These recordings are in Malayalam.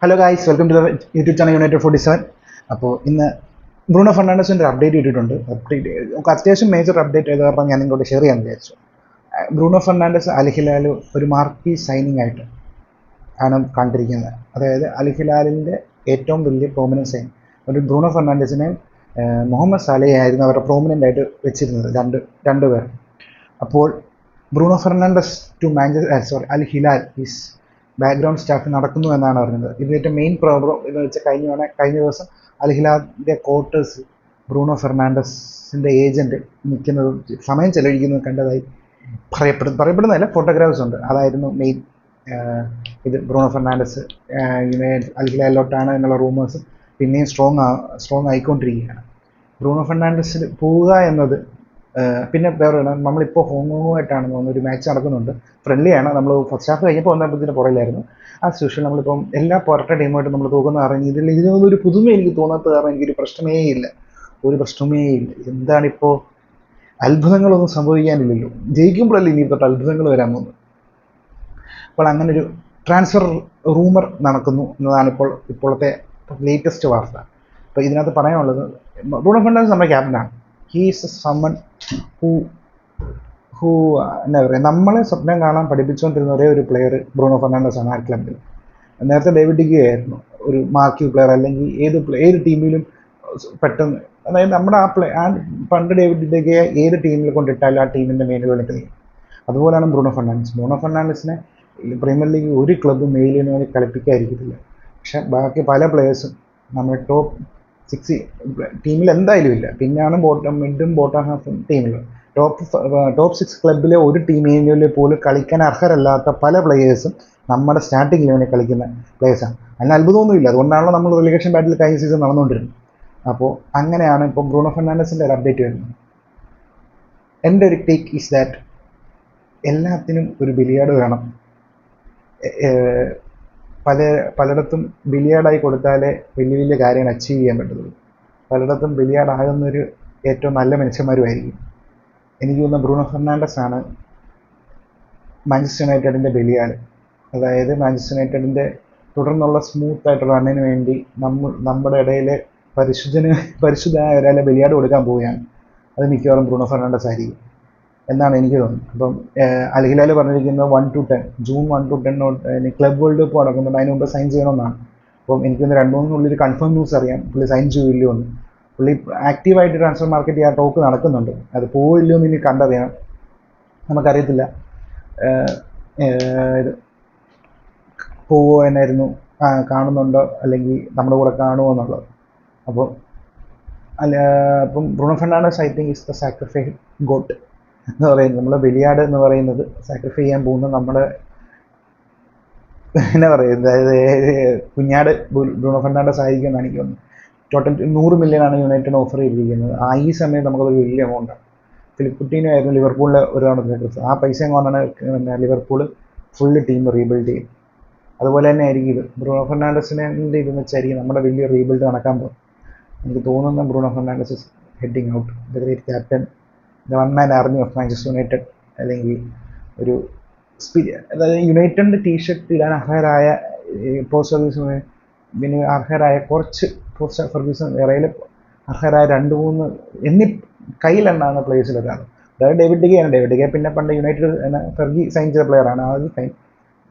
Hello guys, welcome to the YouTube channel United 47. അപ്പോൾ ഇന്ന് ബ്രൂണോ ഫെർണാണ്ടസിൻ്റെ അപ്ഡേറ്റ് ഇട്ടിട്ടുണ്ട്. അത്യാവശ്യം മേജർ അപ്ഡേറ്റ് ആയത് കാരണം ഞാൻ നിങ്ങളോട് ഷെയർ ചെയ്യാൻ വിചാരിച്ചു. ബ്രൂണോ ഫെർണാണ്ടസ് അൽ ഹിലാൽ ഒരു മാർക്കി സൈനിങ് ആയിട്ട് ആണ് കണ്ടിരിക്കുന്നത്. അതായത് അൽ ഹിലാലിൻ്റെ ഏറ്റവും വലിയ പ്രോമിനൻസ് സൈൻ ഒരു ബ്രൂണോ ഫെർണാണ്ടസിനെ മുഹമ്മദ് സാലയെ ആയിരുന്നു അവരുടെ പ്രോമിനൻ്റ് ആയിട്ട് വെച്ചിരുന്നത് രണ്ടുപേർ. അപ്പോൾ Bruno Fernandes to Al Hilal is background staff നടക്കുന്നു എന്നാണ് പറയുന്നത്. ഇതിൻ്റെ മെയിൻ പ്രോബ്ലം എന്ന് വെച്ചാൽ കഴിഞ്ഞ ദിവസം അൽ ഹിലാലിൻ്റെ ക്വാർട്ടേഴ്സ് ബ്രൂണോ ഫെർണാണ്ടസിൻ്റെ ഏജൻറ്റ് നിൽക്കുന്നതും സമയം ചെലവഴിക്കുന്നതും കണ്ടതായി പറയപ്പെടുന്നതല്ല, ഫോട്ടോഗ്രാഫ്സ് ഉണ്ട്. അതായിരുന്നു മെയിൻ ഇത് ബ്രൂണോ ഫെർണാണ്ടസ് അൽ ഹിലാലിലോട്ടാണ് എന്നുള്ള റൂമേഴ്സ് പിന്നെയും സ്ട്രോങ് ആയിക്കൊണ്ടിരിക്കുകയാണ്. ബ്രൂണോ ഫെർണാണ്ടസിൽ പോവുക എന്നത് പിന്നെ വേറെ നമ്മളിപ്പോൾ ഹോങ്കോങ്ങുമായിട്ടാണ് തോന്നുന്നു ഒരു മാച്ച് നടക്കുന്നുണ്ട്. ഫ്രണ്ട്ലിയാണ്. നമ്മൾ ഫസ്റ്റ് ഹാഫ് കഴിഞ്ഞപ്പോൾ ഒന്നാമതിൻ്റെ പുറയിലായിരുന്നു. ആസ് യൂഷ്വൽ നമ്മളിപ്പം എല്ലാ പുറത്തെ ടീമായിട്ട് നമ്മൾ തോക്കുന്ന കാരണം ഇതിനൊരു പുതുമ എനിക്ക് തോന്നാത്ത കാരണം എനിക്കൊരു പ്രശ്നമേ ഇല്ല. എന്താണിപ്പോൾ അത്ഭുതങ്ങളൊന്നും സംഭവിക്കാനില്ലല്ലോ. ജയിക്കുമ്പോഴല്ലേ ഇനി തൊട്ട് അത്ഭുതങ്ങൾ വരാൻ പോകുന്നത്. അപ്പോൾ അങ്ങനൊരു ട്രാൻസ്ഫർ റൂമർ നടക്കുന്നു എന്നതാണ് ഇപ്പോഴത്തെ ലേറ്റസ്റ്റ് വാർത്ത. അപ്പോൾ ഇതിനകത്ത് പറയാനുള്ളത്, ബ്രൂണോ ഫെർണാണ്ടസ് നമ്മുടെ ക്യാപ്റ്റനാണ്. ഹീ ഈസ് സമ്മൺ ഹൂ എന്താ പറയുക, നമ്മളെ സ്വപ്നം കാണാൻ പഠിപ്പിച്ചുകൊണ്ടിരുന്ന ഒരേ ഒരു പ്ലെയർ ബ്രൂണോ ഫെർണാണ്ടസ് ആണ് ആ ക്ലബിൽ. നേരത്തെ ഡേവിഡ് ഡിഗിയ ആയിരുന്നു ഒരു മാർക്യൂ പ്ലെയർ, അല്ലെങ്കിൽ ഏത് ടീമിലും പെട്ടെന്ന്, അതായത് നമ്മുടെ പണ്ട് ഡേവിഡ് ഡിഗിയ ഏത് ടീമിൽ കൊണ്ടിട്ടാലും ആ ടീമിൻ്റെ മേലുകളിൽ കളിക്കും. അതുപോലെയാണ് ബ്രൂണോ ഫെർണാണ്ടസിനെ പ്രീമിയർ ലീഗ് ഒരു ക്ലബ്ബ് മെയിലിന് വേണ്ടി കളിപ്പിക്കാതിരിക്കത്തില്ല. പക്ഷെ ബാക്കി പല പ്ലെയേഴ്സും നമ്മുടെ ടോപ്പ് 6 ടീമിൽ എന്തായാലും ഇല്ല. പിന്നെയാണ് മിഡും ബോട്ടം ഹാഫും ടീമിൽ. ടോപ്പ് 6 ക്ലബിലെ ഒരു ടീമിൽ പോലും കളിക്കാൻ അർഹരല്ലാത്ത പല പ്ലെയേഴ്സും നമ്മുടെ സ്റ്റാർട്ടിംഗ് ലെവലിൽ കളിക്കുന്ന പ്ലെയേഴ്സാണ്. അതിന് അത്ഭുതമൊന്നുമില്ല. അതുകൊണ്ടാണല്ലോ നമ്മൾ റിലേഷൻ ബാറ്റിൽ കഴിഞ്ഞ സീസൺ നടന്നുകൊണ്ടിരുന്നത്. അപ്പോൾ അങ്ങനെയാണ് ഇപ്പോൾ ബ്രൂണോ ഫെർണാണ്ടസിൻ്റെ ഒരു അപ്ഡേറ്റ് വരുന്നത്. എൻ്റെ ഒരു ടേക്ക് ഈസ് ദാറ്റ് എല്ലാത്തിനും ഒരു ബിലിയാർഡ് വേണം. പലയിടത്തും ബിലിയാർഡായി കൊടുത്താലേ വലിയ കാര്യങ്ങൾ അച്ചീവ് ചെയ്യാൻ പറ്റുള്ളൂ. പലയിടത്തും ബിലിയാർഡ് ആകുന്നൊരു ഏറ്റവും നല്ല മനുഷ്യന്മാരുമായിരിക്കും. എനിക്ക് തോന്നുന്ന ബ്രൂണോ ഫെർണാണ്ടസ് ആണ് മാഞ്ചസ്റ്റർ യുണൈറ്റഡിൻ്റെ ബലിയാട്. അതായത് മാഞ്ചസ്റ്റർ യുണൈറ്റഡിൻ്റെ തുടർന്നുള്ള സ്മൂത്ത് ആയിട്ടുള്ള റണ്ണിന് വേണ്ടി നമ്മുടെ ഇടയിലെ പരിശുദ്ധനായ ഒരാളെ ബലിയാട് കൊടുക്കാൻ പോവുകയാണ്. അത് മിക്കവാറും ബ്രൂണോ ഫെർണാണ്ടസ് ആയിരിക്കും എന്നാണ് എനിക്ക് തോന്നുന്നത്. അപ്പം അൽ ഹിലാൽ പറഞ്ഞിരിക്കുന്നത് 1 to 10 June 1 to 10 club world cup നടക്കുന്നുണ്ട്. അതിന് മുമ്പ് സൈൻ ചെയ്യണമെന്നാണ്. അപ്പം എനിക്കൊന്ന് 2-3 കൺഫേം ന്യൂസ് അറിയാം പുള്ളി സൈൻ ചെയ്യില്ലോ എന്ന്. പുള്ളി ആക്റ്റീവായിട്ട് ട്രാൻസ്ഫർ മാർക്കറ്റ് ആ ടോക്ക് നടക്കുന്നുണ്ട്. അത് പോവില്ലോ എന്ന് ഇനി കണ്ടറിയണം, നമുക്കറിയത്തില്ല. ഇത് പോവോ എന്നായിരുന്നു, കാണുന്നുണ്ടോ അല്ലെങ്കിൽ നമ്മുടെ കൂടെ കാണുമോ എന്നുള്ളത്. അപ്പം Bruno Fernandes I think is the sacrifice got എന്ന് പറയുന്നത്. നമ്മളെ ബലിയാട് എന്ന് പറയുന്നത് സാക്രിഫൈ ചെയ്യാൻ പോകുന്ന നമ്മുടെ എന്നാ പറയുക, അതായത് കുഞ്ഞാട് ബ്രൂണോ ഫെർണാണ്ടസ് ആയിരിക്കും എന്നാണ് എനിക്ക് തോന്നുന്നത്. ടോട്ടൽ 100 മില്യൺ യുണൈറ്റഡ് ഓഫർ ചെയ്തിരിക്കുന്നത്. ഈ സമയത്ത് നമുക്കത് വലിയ എമൗണ്ടാണ്. ഫിലിപ്പ് കുട്ടീനോ ആയിരുന്നു ലിവർപൂളിലെ ഒരു തവണത്തെ ആ പൈസയും കൊണ്ടാണ് പിന്നെ ലിവർപൂൾ ഫുള്ള് ടീം റീബിൽഡ് ചെയ്യും. അതുപോലെ തന്നെ ആയിരിക്കും ഇത്. ബ്രൂണോ ഫെർണാണ്ടസിനെ ഇതെന്ന് വെച്ചായിരിക്കും നമ്മുടെ വലിയ റീബിൽഡ് നടക്കാൻ പോകും. എനിക്ക് തോന്നുന്ന Bruno Fernandes is heading out, the great captain, the one man army of Manchester United. അല്ലെങ്കിൽ ഒരു അതായത് യുണൈറ്റഡിൻ്റെ ടീഷർട്ട് ഇടാൻ അർഹരായ പോസ്റ്റ് സർവീസിന് അർഹരായ കുറച്ച് പോസ്റ്റ് ഫെർഗൂസൺ ഇറയിൽ അർഹരായ 2-3 എന്നീ കയ്യിലെണ്ണാവുന്ന പ്ലേയേഴ്സിലൊരാണ്. അതായത് ഡേവിഡ് ഡിഗിയ പിന്നെ പണ്ട് യുണൈറ്റഡ് ഫെർഗി സൈൻ ചെയ്ത പ്ലെയറാണ്.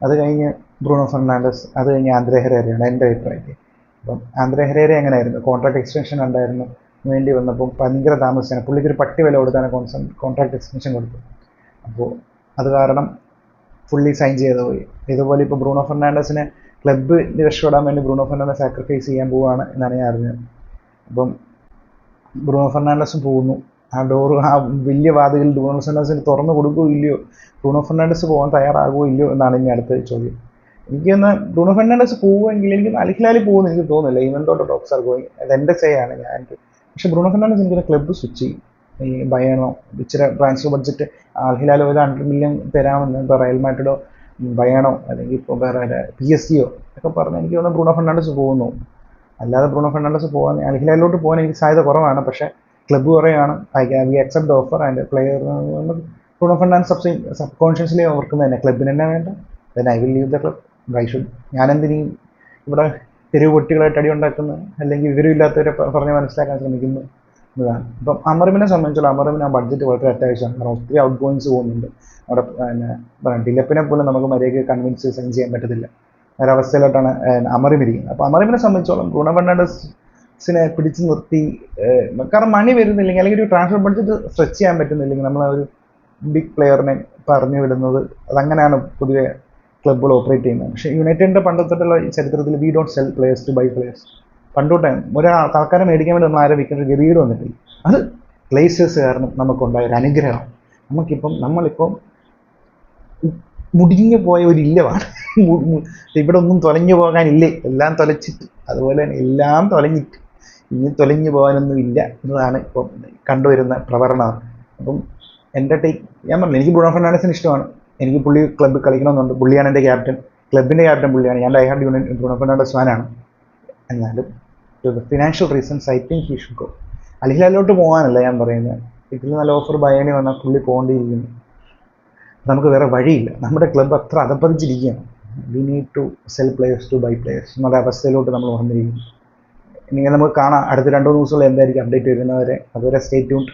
അത് കഴിഞ്ഞ് ബ്രൂണോ ഫെർണാണ്ടസ്, അത് കഴിഞ്ഞ് ആന്ദ്രേ ഹെരേരയാണ് എൻ്റെ അഭിപ്രായത്തിൽ. അപ്പം ആന്ദ്രേ ഹെരേര എങ്ങനെയായിരുന്നു, കോൺട്രാക്ട് എക്സ്റ്റൻഷൻ ഉണ്ടായിരുന്നു, വേണ്ടി വന്നപ്പോൾ ഭയങ്കര താമസിച്ചാണ്. പുള്ളിക്കൊരു പട്ടി വില കൊടുത്താണ് കോൺട്രാക്ട് എക്സ്റ്റൻഷൻ കൊടുത്തത്. അപ്പോൾ അത് കാരണം ഫുള്ളി സൈൻ ചെയ്ത് പോയി. ഇതുപോലെ ഇപ്പോൾ ബ്രൂണോ ഫെർണാണ്ടസിനെ ക്ലബ്ബ് രക്ഷപ്പെടാൻ വേണ്ടി ബ്രൂണോ ഫെർണാണ്ടസ് സാക്രിഫൈസ് ചെയ്യാൻ പോവുകയാണ് എന്നാണ് ഞാൻ അറിഞ്ഞത്. അപ്പം ബ്രൂണോ ഫെർണാണ്ടസും പോകുന്നു. ആ വലിയ വാതിൽ ബ്രൂണോ ഫെർണാണ്ടസിന് തുറന്നു കൊടുക്കുകയോ ഇല്ലയോ, ബ്രൂണോ ഫെർണാണ്ടസ് പോകാൻ തയ്യാറാകുമോ ഇല്ലയോ എന്നാണ് ഇനി അടുത്ത ചോദ്യം. എനിക്ക് എന്നാൽ ബ്രൂണോ ഫെർണാണ്ടസ് പോവുമെങ്കിൽ എനിക്ക് അൽ ഹിലാലിൽ പോകുമെന്ന് എനിക്ക് തോന്നുന്നില്ല. Even thought talks are going, അത് എൻ്റെ ചെയ്യാണ് ഞാൻ. പക്ഷെ ബ്രൂണോ ഫെർണാണ്ടസ് എനിക്കൊരു ക്ലബ്ബ് സ്വിച്ച് ചെയ്യും. ഈ ബയണോ ഇച്ചിരി ട്രാൻസ്ഫർ ബഡ്ജറ്റ് അൽ ഹിലാൽ ഒരു 100 മില്യൺ തരാമെന്ന്, ഇപ്പോൾ റയൽ മാഡ്രിഡോ ബയണോ അല്ലെങ്കിൽ ഇപ്പോൾ വേറെ PSG ഒക്കെ പറഞ്ഞാൽ എനിക്ക് തോന്നുന്നു ബ്രൂണോ ഫെർണാണ്ടസ് പോകുന്നു. അല്ലാതെ ബ്രൂണോ ഫെർണാണ്ടസ് പോകാൻ അൽ ഹിലാലിലോട്ട് പോകാൻ എനിക്ക് സാധ്യത കുറവാണ്. പക്ഷേ ക്ലബ്ബ് പറയുകയാണ് we accept the offer and player. Bruno Fernandes subconsciously ഓർക്കുന്നത് തന്നെ ക്ലബിന് തന്നെ വേണ്ട, then I will leave the club. ഞാനെന്തിനീ ഇവിടെ തെരുവ് പൊട്ടികളായിട്ട് അടി ഉണ്ടാക്കുന്ന അല്ലെങ്കിൽ വിവരമില്ലാത്തവരെ പറഞ്ഞ് മനസ്സിലാക്കാൻ ശ്രമിക്കുന്നു എന്നതാണ്. ഇപ്പം അമറിനെ സംബന്ധിച്ചുള്ള അമറിന് ആ ബഡ്ജറ്റ് വളരെ അത്യാവശ്യമാണ്. കാരണം ഒത്തിരി ഔട്ട് ഗോയിങ്സ് പോകുന്നുണ്ട്. അവിടെ പിന്നെ ഡിലപ്പിനെ പോലും നമുക്ക് മര്യാദയ്ക്ക് കൺവിൻസ് സൈൻ ചെയ്യാൻ പറ്റത്തില്ല. ഒരവസ്ഥയിലോട്ടാണ് അമറിം ഇരിക്കുന്നത്. അപ്പോൾ അമറിനെ സംബന്ധിച്ചോളം ബ്രൂണോ ഫെർണാണ്ടസിനെ പിടിച്ചു നിർത്തി, കാരണം മണി വരുന്നില്ലെങ്കിൽ അല്ലെങ്കിൽ ഒരു ട്രാൻസ്ഫർ ബഡ്ജറ്റ് സ്ട്രെച്ച് ചെയ്യാൻ പറ്റുന്നില്ലെങ്കിൽ നമ്മൾ ഒരു ബിഗ് പ്ലെയറിനെ പറഞ്ഞു വിടുന്നത്, അതങ്ങനെയാണ് പൊതുവെ ക്ലബ്ബുകൾ ഓപ്പറേറ്റ് ചെയ്യുന്നത്. പക്ഷേ യുണൈറ്റഡിൻ്റെ പണ്ടത്തോട്ടുള്ള ചരിത്രത്തിൽ we don't sell players to buy players. പണ്ടോട്ടെ ആൾക്കാരെ മേടിക്കാൻ വേണ്ടി നമ്മൾ ആരെ വിൽക്കുന്ന ഒരു ഗതികേട് വന്നിട്ടില്ല. അത് പ്ലേസേഴ്സ് കാരണം നമുക്കുണ്ടായ ഒരു അനുഗ്രഹം. നമ്മളിപ്പം മുടിഞ്ഞു പോയ ഒരു ഇല്ലമാണ്. ഇവിടെ ഒന്നും തൊലഞ്ഞു പോകാനില്ലേ, എല്ലാം തൊലച്ചിട്ട്. അതുപോലെ തന്നെ എല്ലാം തൊലഞ്ഞിട്ട് ഇനി തൊലഞ്ഞു പോകാനൊന്നും ഇല്ല എന്നതാണ് ഇപ്പം കണ്ടുവരുന്ന പ്രവണത. അപ്പം എൻ്റെ ഞാൻ പറഞ്ഞു, എനിക്ക് ബ്രൂണോ ഫെർണാണ്ടസിന് ഇഷ്ടമാണ്. എനിക്ക് പുള്ളി ക്ലബ്ബിൽ കളിക്കണമെന്നുണ്ട്. പുള്ളിയാണ് എൻ്റെ ക്യാപ്റ്റൻ, ക്ലബിൻ്റെ ക്യാപ്റ്റൻ പുള്ളിയാണ്. ഞാൻ ഡൈ ഹാർഡ് ബ്രൂണോ ഫെർണാണ്ടസ് ഫാനാണ്. എന്നാലും financial reasons I think he should go. Al ഹിലാലിലോട്ട് പോകാനല്ല ഞാൻ പറയുന്നത്. ഇതിൽ നല്ല ഓഫർ ബയേണി വന്നാൽ പുള്ളി പോകേണ്ടിയിരിക്കുന്നു. നമുക്ക് വേറെ വഴിയില്ല. നമ്മുടെ ക്ലബ്ബ് അത്ര അധപ്പതിച്ചിരിക്കുകയാണ്. We need to sell players to buy players എന്നുള്ള അവസ്ഥയിലോട്ട് നമ്മൾ വന്നിരിക്കുന്നു. ഇനി നമുക്ക് കാണാം അടുത്ത 2 ദിവസങ്ങളിൽ എന്തായിരിക്കും അപ്ഡേറ്റ് വരുന്നവരെ. അതുവരെ സ്റ്റേ ട്യൂൺഡ്.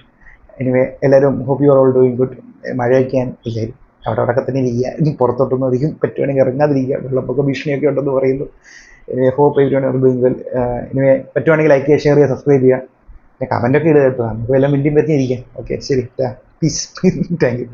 എനിവേ എല്ലാവരും hope you are all doing good. മഴയൊക്കെയാണ് എല്ലാവരും അവിടെ തന്നെ ഇരിക്കുക. ഇനി പുറത്തോട്ടൊന്നും അധികം പറ്റുവാണെങ്കിൽ ഇറങ്ങാതിരിക്കുക. വെള്ളപ്പൊക്ക ഭീഷണിയൊക്കെ ഉണ്ടെന്ന് പറയുന്നു. Hope everyone are doing well. Anyway പറ്റുവാണെങ്കിൽ ലൈക്ക് ചെയ്യുക, ഷെയർ ചെയ്യുക, സബ്സ്ക്രൈബ് ചെയ്യുക, പിന്നെ കമൻറ്റൊക്കെ ഇടുക കേട്ടോ. നമുക്ക് എല്ലാം മിണ്ടിയും പറ്റിയിരിക്കാം. ഓക്കെ, ശരി, പീസ്. Thank U.